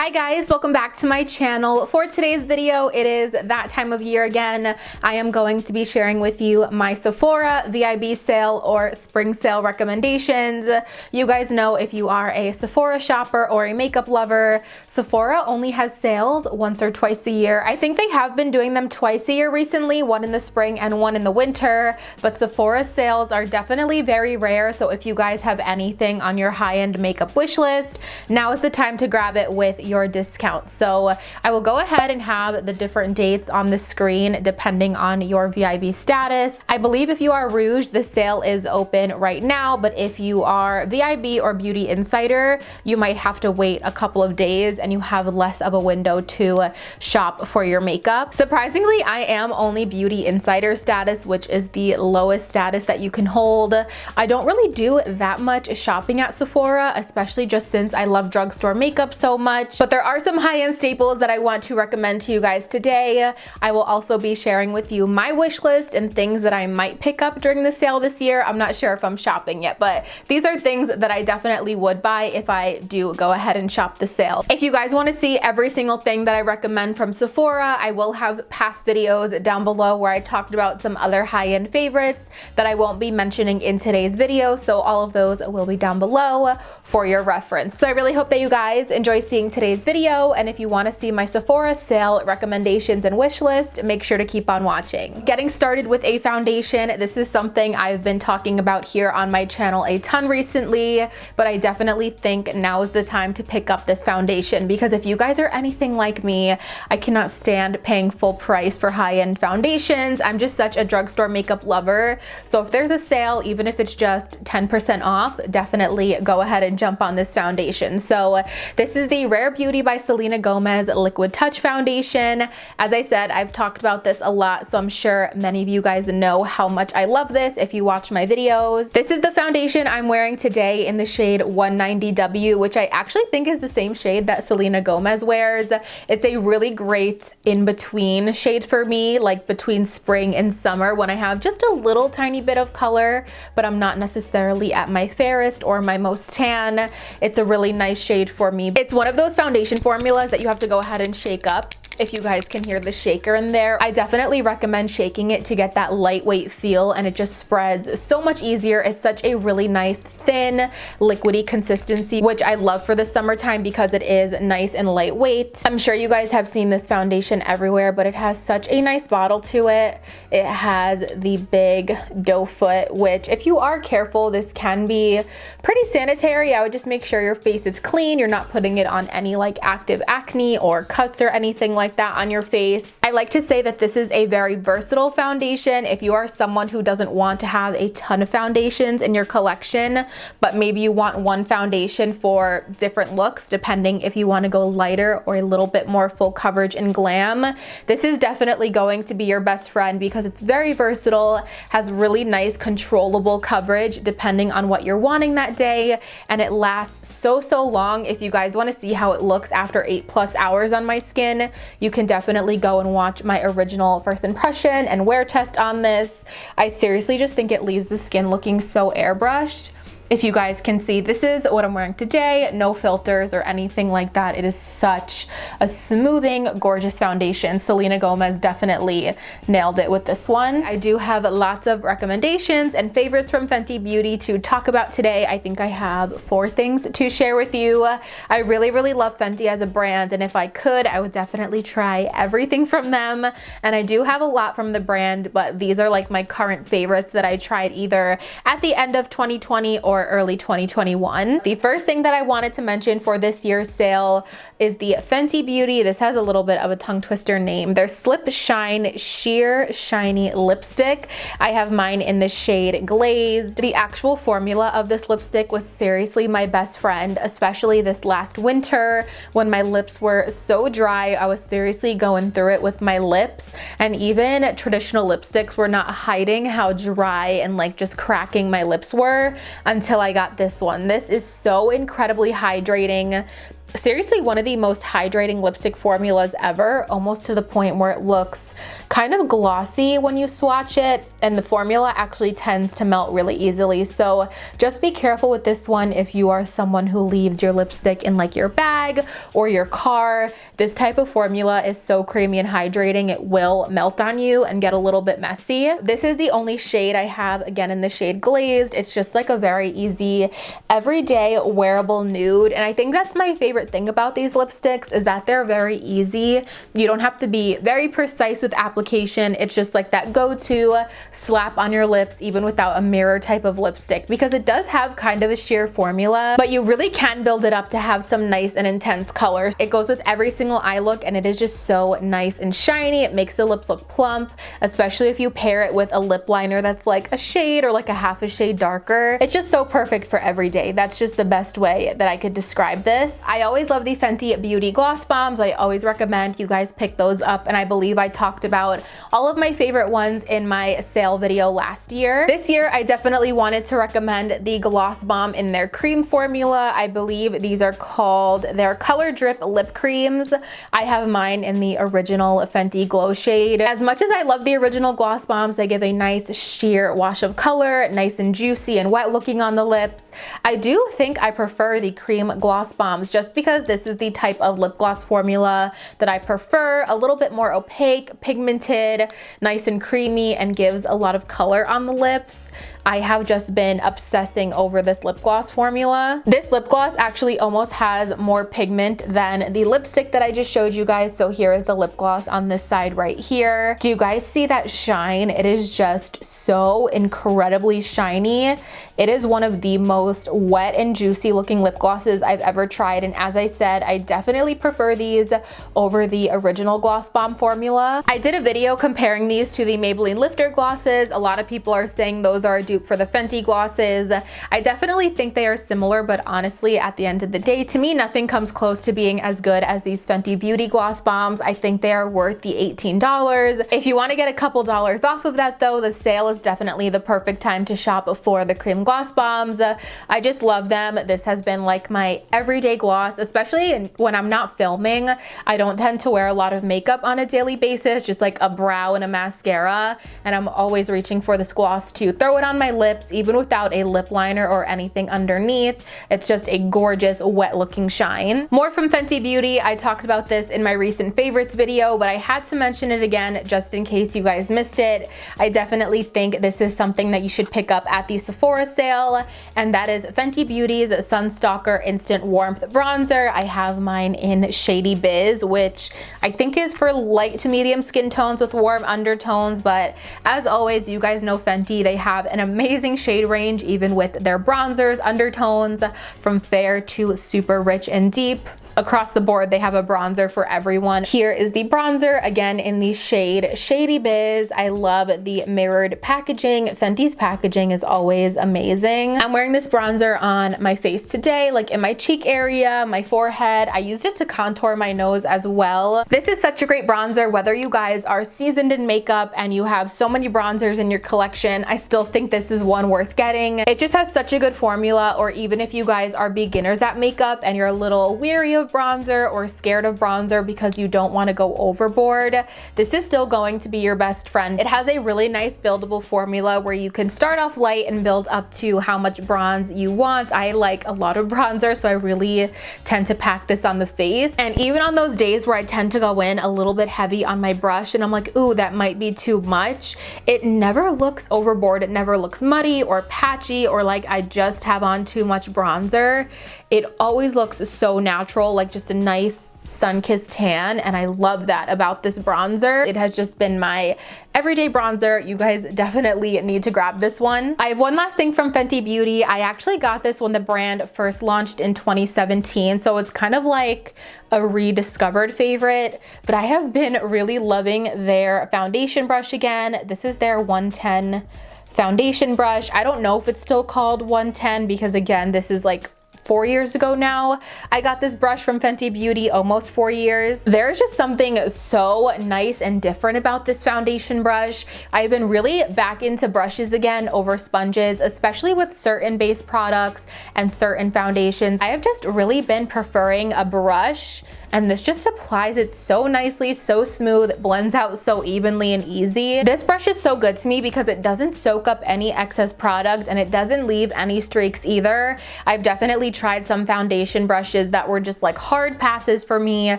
Hi guys, welcome back to my channel. For today's video, it is that time of year again. I am going to be sharing with you my Sephora VIB sale or spring sale recommendations. You guys know, if you are a Sephora shopper or a makeup lover, Sephora only has sales once or twice a year. I think they have been doing them twice a year recently, one in the spring and one in the winter, but Sephora sales are definitely very rare. So if you guys have anything on your high-end makeup wish list, now is the time to grab it with your discount. So I will go ahead and have the different dates on the screen depending on your VIB status. I believe if you are Rouge, the sale is open right now, but if you are VIB or Beauty Insider, you might have to wait a couple of days and you have less of a window to shop for your makeup. Surprisingly, I am only Beauty Insider status, which is the lowest status that you can hold. I don't really do that much shopping at Sephora, especially just since I love drugstore makeup so much. But there are some high-end staples that I want to recommend to you guys today. I will also be sharing with you my wish list and things that I might pick up during the sale this year. I'm not sure if I'm shopping yet, but these are things that I definitely would buy if I do go ahead and shop the sale. If you guys want to see every single thing that I recommend from Sephora, I will have past videos down below where I talked about some other high-end favorites that I won't be mentioning in today's video, so all of those will be down below for your reference. So I really hope that you guys enjoy seeing today's video, and if you want to see my Sephora sale recommendations and wish list, make sure to keep on watching. Getting started with a foundation, this is something I've been talking about here on my channel a ton recently, but I definitely think now is the time to pick up this foundation, because if you guys are anything like me, I cannot stand paying full price for high-end foundations. I'm just such a drugstore makeup lover, so if there's a sale, even if it's just 10% off, definitely go ahead and jump on this foundation. So this is the Rare Beauty by Selena Gomez Liquid Touch Foundation. As I said, I've talked about this a lot, so I'm sure many of you guys know how much I love this if you watch my videos. This is the foundation I'm wearing today in the shade 190W, which I actually think is the same shade that Selena Gomez wears. It's a really great in-between shade for me, like between spring and summer, when I have just a little tiny bit of color, but I'm not necessarily at my fairest or my most tan. It's a really nice shade for me. It's one of those foundation formulas that you have to go ahead and shake up. If you guys can hear the shaker in there, I definitely recommend shaking it to get that lightweight feel, and it just spreads so much easier. It's such a really nice thin liquidy consistency, which I love for the summertime because it is nice and lightweight. I'm sure you guys have seen this foundation everywhere, but it has such a nice bottle to it. It has the big doe foot, which if you are careful, this can be pretty sanitary. I would just make sure your face is clean. You're not putting it on any like active acne or cuts or anything like that on your face. I like to say that this is a very versatile foundation. If you are someone who doesn't want to have a ton of foundations in your collection, but maybe you want one foundation for different looks, depending if you want to go lighter or a little bit more full coverage and glam, this is definitely going to be your best friend because it's very versatile, has really nice controllable coverage depending on what you're wanting that day, and it lasts so long. If you guys want to see how it looks after 8+ hours on my skin, you can definitely go and watch my original first impression and wear test on this. I seriously just think it leaves the skin looking so airbrushed. If you guys can see, this is what I'm wearing today, no filters or anything like that. It is such a smoothing, gorgeous foundation. Selena Gomez definitely nailed it with this one. I do have lots of recommendations and favorites from Fenty Beauty to talk about today. I think I have 4 things to share with you. I really love Fenty as a brand, and if I could, I would definitely try everything from them. And I do have a lot from the brand, but these are like my current favorites that I tried either at the end of 2020 or early 2021. The first thing that I wanted to mention for this year's sale is the Fenty Beauty. This has a little bit of a tongue twister name. Their Slip Shine Sheer Shiny Lipstick. I have mine in the shade Glazed. The actual formula of this lipstick was seriously my best friend, especially this last winter when my lips were so dry. I was seriously going through it with my lips, and even traditional lipsticks were not hiding how dry and like just cracking my lips were until I got this one. This is so incredibly hydrating. seriously one of the most hydrating lipstick formulas ever, almost to the point where it looks kind of glossy when you swatch it, and the formula actually tends to melt really easily. So just be careful with this one if you are someone who leaves your lipstick in like your bag or your car. This type of formula is so creamy and hydrating, it will melt on you and get a little bit messy. This is the only shade I have, again in the shade Glazed. It's just like a very easy, everyday wearable nude, and I think that's my favorite thing about these lipsticks is that they're very easy. You don't have to be very precise with application. It's just like that go-to slap on your lips even without a mirror type of lipstick, because it does have kind of a sheer formula, but you really can build it up to have some nice and intense colors. It goes with every single eye look, and it is just so nice and shiny. It makes the lips look plump, especially if you pair it with a lip liner that's like a shade or like a half a shade darker. It's just so perfect for every day. That's just the best way that I could describe this. I always love the Fenty Beauty Gloss Bombs. I always recommend you guys pick those up, and I believe I talked about all of my favorite ones in my sale video last year. This year, I definitely wanted to recommend the Gloss Bomb in their cream formula. I believe these are called their Color Drip Lip Creams. I have mine in the original Fenty Glow shade. As much as I love the original Gloss Bombs, they give a nice sheer wash of color, nice and juicy and wet looking on the lips. I do think I prefer the cream Gloss Bombs just because this is the type of lip gloss formula that I prefer. A little bit more opaque, pigmented, nice and creamy, and gives a lot of color on the lips. I have just been obsessing over this lip gloss formula. This lip gloss actually almost has more pigment than the lipstick that I just showed you guys. So here is the lip gloss on this side right here. Do you guys see that shine? It is just so incredibly shiny. It is one of the most wet and juicy looking lip glosses I've ever tried. And as I said, I definitely prefer these over the original Gloss Bomb formula. I did a video comparing these to the Maybelline Lifter glosses. A lot of people are saying those are a dupe for the Fenty glosses. I definitely think they are similar, but honestly, at the end of the day, to me, nothing comes close to being as good as these Fenty Beauty Gloss Bombs. I think they are worth the $18. If you want to get a couple dollars off of that though, the sale is definitely the perfect time to shop for the cream Gloss Bombs. I just love them. This has been like my everyday gloss, especially when I'm not filming. I don't tend to wear a lot of makeup on a daily basis, just like a brow and a mascara, and I'm always reaching for this gloss to throw it on my lips, even without a lip liner or anything underneath. It's just a gorgeous wet looking shine. More from Fenty Beauty. I talked about this in my recent favorites video, but I had to mention it again just in case you guys missed it. I definitely think this is something that you should pick up at the Sephora sale, and that is Fenty Beauty's Sunstalker Instant Warmth Bronzer. I have mine in Shady Biz, which I think is for light to medium skin tones with warm undertones, but as always, you guys know Fenty, they have an amazing shade range even with their bronzers, undertones, from fair to super rich and deep. Across the board, they have a bronzer for everyone. Here is the bronzer, again in the shade Shady Biz. I love the mirrored packaging. Fenty's packaging is always amazing. I'm wearing this bronzer on my face today, like in my cheek area, my forehead. I used it to contour my nose as well. This is such a great bronzer, whether you guys are seasoned in makeup and you have so many bronzers in your collection, I still think this is one worth getting. It just has such a good formula, or even if you guys are beginners at makeup and you're a little weary of bronzer or scared of bronzer because you don't want to go overboard, this is still going to be your best friend. It has a really nice buildable formula where you can start off light and build up to how much bronze you want. I like a lot of bronzer, so I really tend to pack this on the face. And even on those days where I tend to go in a little bit heavy on my brush and I'm like, ooh, that might be too much, it never looks overboard. It never looks muddy or patchy or like I just have on too much bronzer. It always looks so natural, like just a nice sun-kissed tan, and I love that about this bronzer. It has just been my everyday bronzer. You guys definitely need to grab this one. I have one last thing from Fenty Beauty. I actually got this when the brand first launched in 2017, so it's kind of like a rediscovered favorite, but I have been really loving their foundation brush again. This is their 110 foundation brush. I don't know if it's still called 110 because again, this is like 4 years ago now. I got this brush from Fenty Beauty, almost 4 years. There's just something so nice and different about this foundation brush. I've been really back into brushes again over sponges, especially with certain base products and certain foundations. I have just really been preferring a brush, and this just applies it so nicely, so smooth, it blends out so evenly and easy. This brush is so good to me because it doesn't soak up any excess product and it doesn't leave any streaks either. I've definitely tried some foundation brushes that were just like hard passes for me.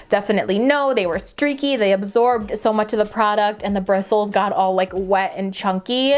Definitely no, they were streaky, they absorbed so much of the product and the bristles got all like wet and chunky.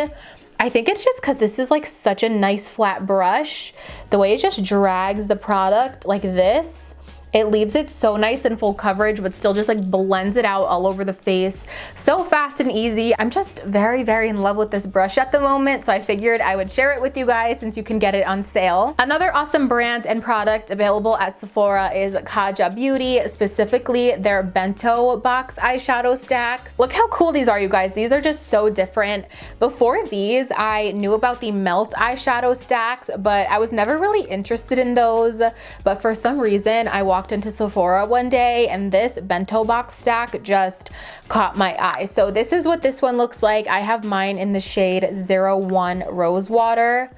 I think it's just because this is like such a nice flat brush. The way it just drags the product like this, it leaves it so nice and full coverage, but still just like blends it out all over the face. So fast and easy. I'm just very, very in love with this brush at the moment, so I figured I would share it with you guys since you can get it on sale. Another awesome brand and product available at Sephora is Kajal Beauty, specifically their bento box eyeshadow stacks. Look how cool these are, you guys. These are just so different. Before these, I knew about the melt eyeshadow stacks, but I was never really interested in those. But for some reason, I walked into Sephora one day and this bento box stack just caught my eye. So this is what this one looks like. I have mine in the shade 01 Rose Water.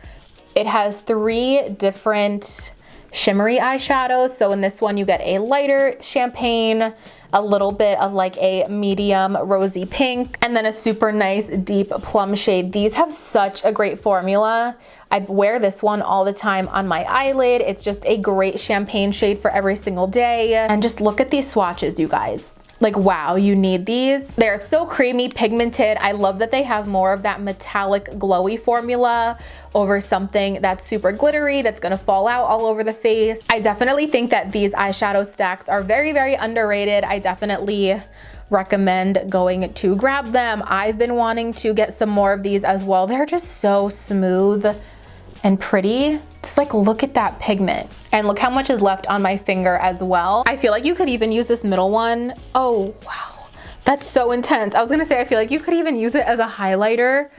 It has 3 different shimmery eyeshadows. So in this one you get a lighter champagne, a little bit of like a medium rosy pink, and then a super nice deep plum shade. These have such a great formula. I wear this one all the time on my eyelid. It's just a great champagne shade for every single day. And just look at these swatches, you guys. Like, wow, you need these. They're so creamy, pigmented. I love that they have more of that metallic glowy formula over something that's super glittery, that's gonna fall out all over the face. I definitely think that these eyeshadow stacks are very, very underrated. I definitely recommend going to grab them. I've been wanting to get some more of these as well. They're just so smooth and pretty. Just like, look at that pigment. And look how much is left on my finger as well. I feel like you could even use this middle one. Oh, wow. That's so intense. I was gonna say, I feel like you could even use it as a highlighter.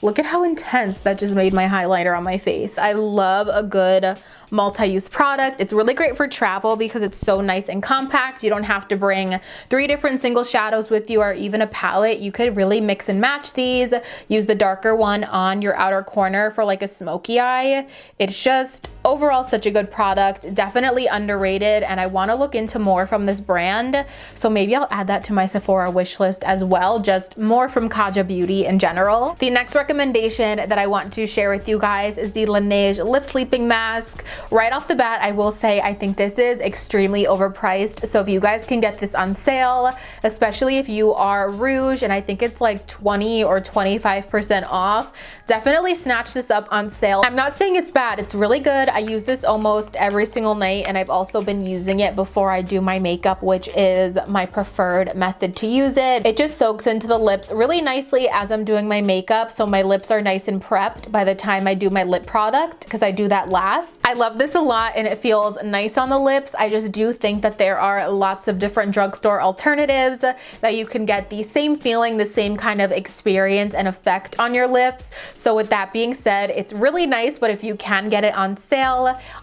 Look at how intense that just made my highlighter on my face. I love a good multi-use product. It's really great for travel because it's so nice and compact. You don't have to bring 3 different single shadows with you or even a palette. You could really mix and match these. Use the darker one on your outer corner for like a smoky eye. It's just overall such a good product, definitely underrated, and I want to look into more from this brand. So maybe I'll add that to my Sephora wish list as well, just more from Kajal Beauty in general. The next recommendation that I want to share with you guys is the Lineage Lip Sleeping Mask. Right off the bat, I will say I think this is extremely overpriced. So if you guys can get this on sale, especially if you are Rouge, and I think it's like 20 or 25% off, definitely snatch this up on sale. I'm not saying it's bad, it's really good. I use this almost every single night, and I've also been using it before I do my makeup, which is my preferred method to use it. It just soaks into the lips really nicely as I'm doing my makeup, so my lips are nice and prepped by the time I do my lip product, because I do that last. I love this a lot and it feels nice on the lips. I just do think that there are lots of different drugstore alternatives that you can get the same feeling, the same kind of experience and effect on your lips. So with that being said, it's really nice, but if you can get it on sale,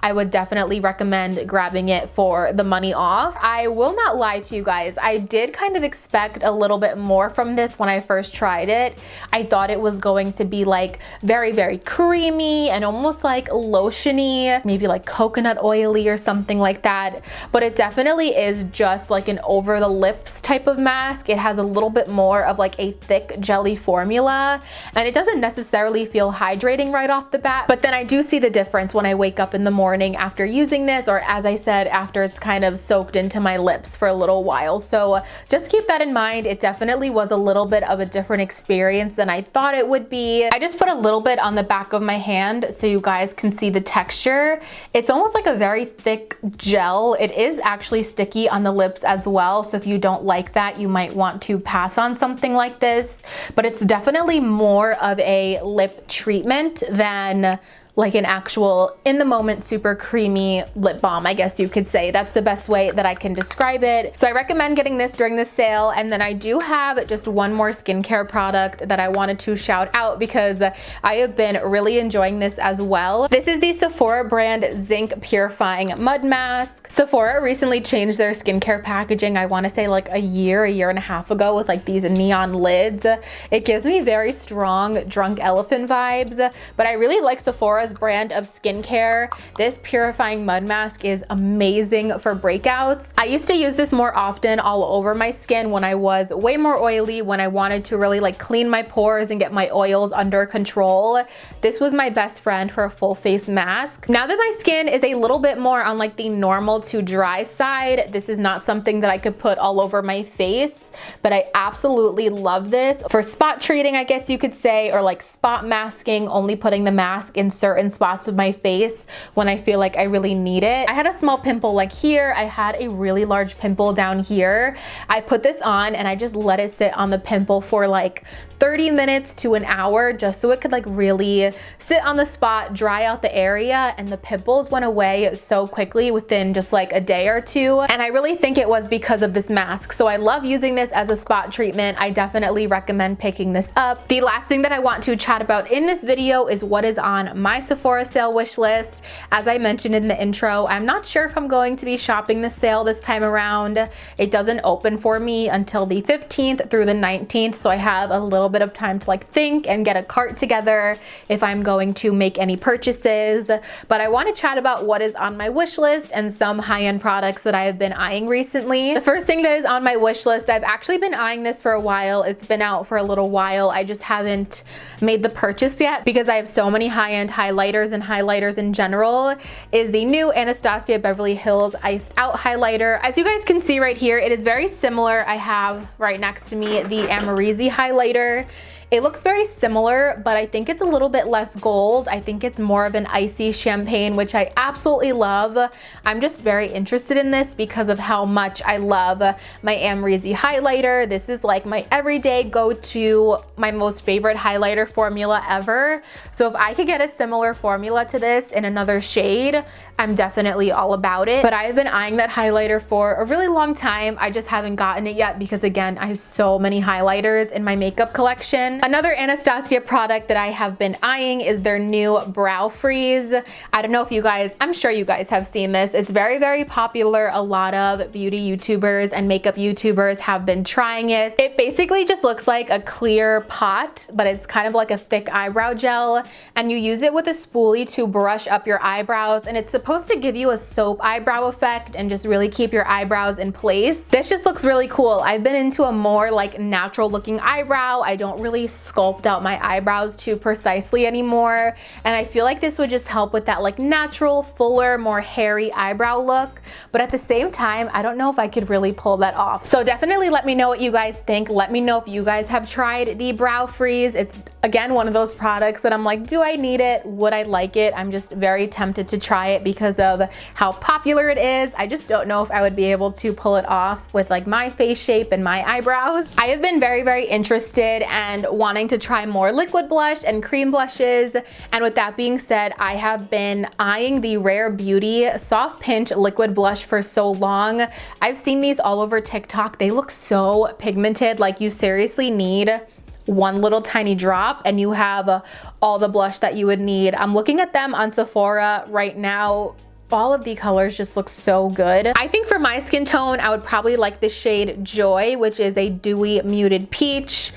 I would definitely recommend grabbing it for the money off. I will not lie to you guys, I did kind of expect a little bit more from this when I first tried it. I thought it was going to be like very, very creamy and almost like lotiony, maybe like coconut oily or something like that, but it definitely is just like an over the lips type of mask. It has a little bit more of like a thick jelly formula, and it doesn't necessarily feel hydrating right off the bat, but then I do see the difference when I wake up in the morning after using this, or as I said, after it's kind of soaked into my lips for a little while. So just keep that in mind. It definitely was a little bit of a different experience than I thought it would be. I just put a little bit on the back of my hand so you guys can see the texture. It's almost like a very thick gel. It is actually sticky on the lips as well, so if you don't like that, you might want to pass on something like this, but it's definitely more of a lip treatment than like an actual in the moment super creamy lip balm, I guess you could say. That's the best way that I can describe it. So I recommend getting this during the sale. And then I do have just one more skincare product that I wanted to shout out because I have been really enjoying this as well. This is the Sephora brand Zinc Purifying Mud Mask. Sephora recently changed their skincare packaging, I want to say like a year and a half ago, with like these neon lids. It gives me very strong Drunk Elephant vibes, but I really like Sephora's brand of skincare. This purifying mud mask is amazing for breakouts. I used to use this more often all over my skin when I was way more oily, when I wanted to really like clean my pores and get my oils under control. This was my best friend for a full face mask. Now that my skin is a little bit more on like the normal to dry side, this is not something that I could put all over my face, but I absolutely love this for spot treating, I guess you could say, or like spot masking, only putting the mask in certain spots of my face when I feel like I really need it. I had a small pimple like here. I had a really large pimple down here. I put this on and I just let it sit on the pimple for like 30 minutes to an hour just so it could like really sit on the spot, dry out the area, and the pimples went away so quickly within just like a day or two. And I really think it was because of this mask. So I love using this as a spot treatment. I definitely recommend picking this up. The last thing that I want to chat about in this video is what is on my Sephora sale wish list. As I mentioned in the intro, I'm not sure if I'm going to be shopping the sale this time around. It doesn't open for me until the 15th through the 19th, so I have a little bit of time to like think and get a cart together if I'm going to make any purchases. But I want to chat about what is on my wish list and some high-end products that I have been eyeing recently. The first thing that is on my wish list, I've actually been eyeing this for a while. It's been out for a little while. I just haven't made the purchase yet because I have so many high-end highlighters and highlighters in general, is the new Anastasia Beverly Hills Iced Out Highlighter. As you guys can see right here, it is very similar. I have right next to me the Amarizi highlighter. It looks very similar, but I think it's a little bit less gold. I think it's more of an icy champagne, which I absolutely love. I'm just very interested in this because of how much I love my Amarizi highlighter. This is like my everyday go-to, my most favorite highlighter formula ever. So if I could get a similar formula to this in another shade, I'm definitely all about it. But I've been eyeing that highlighter for a really long time. I just haven't gotten it yet because, again, I have so many highlighters in my makeup collection. Another Anastasia product that I have been eyeing is their new Brow Freeze. I don't know if you guys, I'm sure you guys have seen this. It's very, very popular. A lot of beauty YouTubers and makeup YouTubers have been trying it. It basically just looks like a clear pot, but it's kind of like a thick eyebrow gel, and you use it with a spoolie to brush up your eyebrows, and it's supposed to give you a soap eyebrow effect and just really keep your eyebrows in place. This just looks really cool. I've been into a more like natural looking eyebrow. I don't really sculpt out my eyebrows too precisely anymore, and I feel like this would just help with that like natural, fuller, more hairy eyebrow look. But at the same time, I don't know if I could really pull that off. So definitely let me know what you guys think. Let me know if you guys have tried the Brow Freeze. It's again one of those products that I'm like, do I need it? Would I like it? I'm just very tempted to try it because of how popular it is. I just don't know if I would be able to pull it off with like my face shape and my eyebrows. I have been very, very interested and wanting to try more liquid blush and cream blushes. And with that being said, I have been eyeing the Rare Beauty Soft Pinch Liquid Blush for so long. I've seen these all over TikTok. They look so pigmented. Like, you seriously need one little tiny drop and you have all the blush that you would need. I'm looking at them on Sephora right now. All of the colors just look so good. I think for my skin tone, I would probably like the shade Joy, which is a dewy muted peach,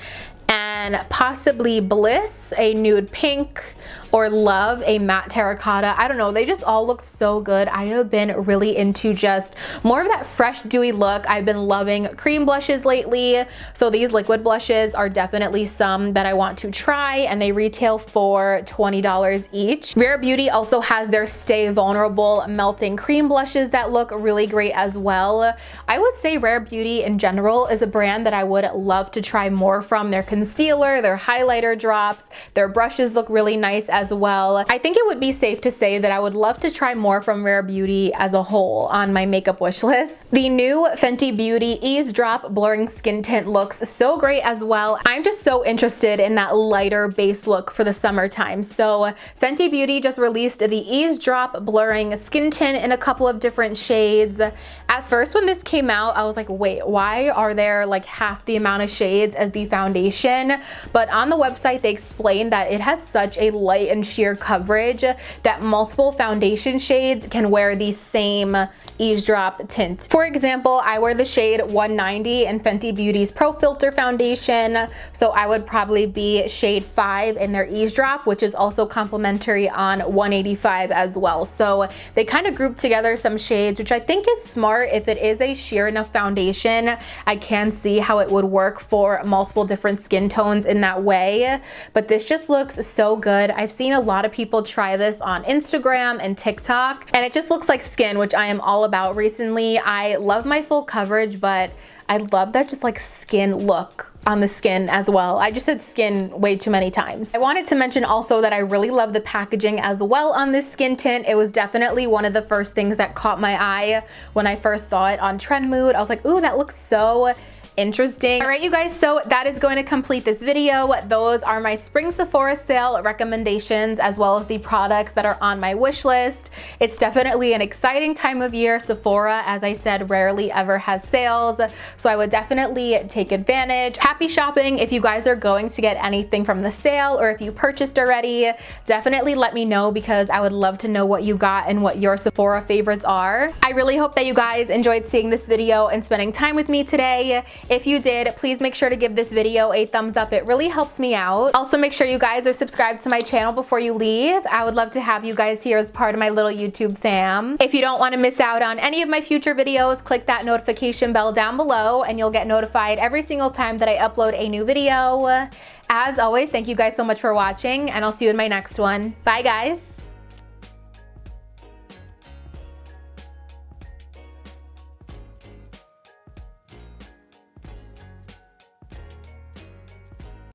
and possibly Bliss, a nude pink, or Love, a matte terracotta. I don't know, they just all look so good. I have been really into just more of that fresh dewy look. I've been loving cream blushes lately, so these liquid blushes are definitely some that I want to try, and they retail for $20 each. Rare Beauty also has their Stay Vulnerable melting cream blushes that look really great as well. I would say Rare Beauty in general is a brand that I would love to try more from. Their concealer, their highlighter drops, their brushes look really nice as as well. I think it would be safe to say that I would love to try more from Rare Beauty as a whole on my makeup wish list. The new Fenty Beauty Eavesdrop Blurring Skin Tint looks so great as well. I'm just so interested in that lighter base look for the summertime. So Fenty Beauty just released the Eavesdrop Blurring Skin Tint in a couple of different shades. At first when this came out, I was like, wait, why are there like half the amount of shades as the foundation? But on the website, they explained that it has such a light and sheer coverage that multiple foundation shades can wear the same Eavesdrop tint. For example, I wear the shade 190 in Fenty Beauty's Pro Filter foundation, so I would probably be shade 5 in their Eavesdrop, which is also complementary on 185 as well. So they kind of grouped together some shades, which I think is smart. If it is a sheer enough foundation, I can see how it would work for multiple different skin tones in that way. But this just looks so good. I've seen a lot of people try this on Instagram and TikTok, and it just looks like skin, which I am all about recently. I love my full coverage, but I love that just like skin look on the skin as well. I just said skin way too many times. I wanted to mention also that I really love the packaging as well on this skin tint. It was definitely one of the first things that caught my eye when I first saw it on Trendmood. I was like, ooh, that looks so interesting. All right, you guys, so that is going to complete this video. Those are my spring Sephora sale recommendations, as well as the products that are on my wish list. It's definitely an exciting time of year. Sephora, as I said, rarely ever has sales, so I would definitely take advantage. Happy shopping. If you guys are going to get anything from the sale, or if you purchased already, definitely let me know, because I would love to know what you got and what your Sephora favorites are. I really hope that you guys enjoyed seeing this video and spending time with me today. If you did, please make sure to give this video a thumbs up. It really helps me out. Also, make sure you guys are subscribed to my channel before you leave. I would love to have you guys here as part of my little YouTube fam. If you don't want to miss out on any of my future videos, click that notification bell down below and you'll get notified every single time that I upload a new video. As always, thank you guys so much for watching, and I'll see you in my next one. Bye, guys.